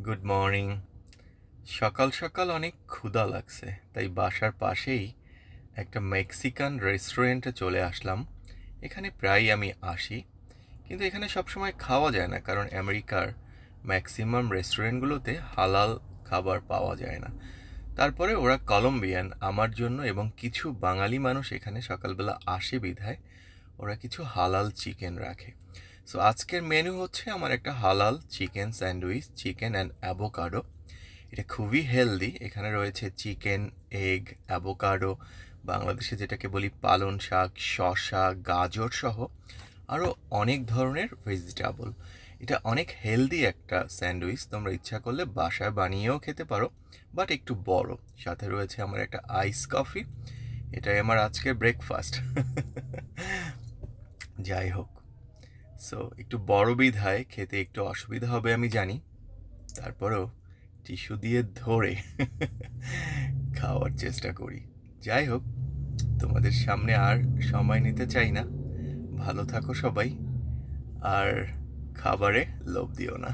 Good morning. সকাল সকাল অনেক ক্ষুধা লাগছে, তাই বাসার পাশেই একটা মেক্সিকান রেস্টুরেন্টে চলে আসলাম। এখানে প্রায় আমি আসি, কিন্তু এখানে সবসময় খাওয়া যায় না, কারণ আমেরিকার ম্যাক্সিমাম রেস্টুরেন্টগুলোতে হালাল খাবার পাওয়া যায় না। তারপরে ওরা কলম্বিয়ান আমার জন্য এবং কিছু বাঙালি মানুষ এখানে সকালবেলা আসে বিধায় ওরা কিছু হালাল চিকেন রাখে। সো আজকের মেনু হচ্ছে আমার একটা হালাল chicken sandwich, chicken and avocado. এটা খুবই হেলদি। এখানে রয়েছে চিকেন, এগ, অ্যাভোকাডো, বাংলাদেশে যেটাকে বলি পালং শাক, শসা, গাজর সহ আরও অনেক ধরনের ভেজিটেবল। এটা অনেক হেলদি একটা স্যান্ডউইচ, তোমরা ইচ্ছা করলে বাসায় বানিয়েও খেতে পারো, বাট একটু বড়। সাথে রয়েছে আমার একটা আইস কফি। এটাই আমার আজকের ব্রেকফাস্ট। যাই হোক, সো একটু বড় বিধায় খেতে একটু অসুবিধা হবে আমি জানি, তারপরেও টিস্যু দিয়ে ধরে খাওয়ার চেষ্টা করি। যাই হোক, তোমাদের সামনে আর সময় নিতে চাই না। ভালো থাকো সবাই, আর খাবারে লোভ দিও না।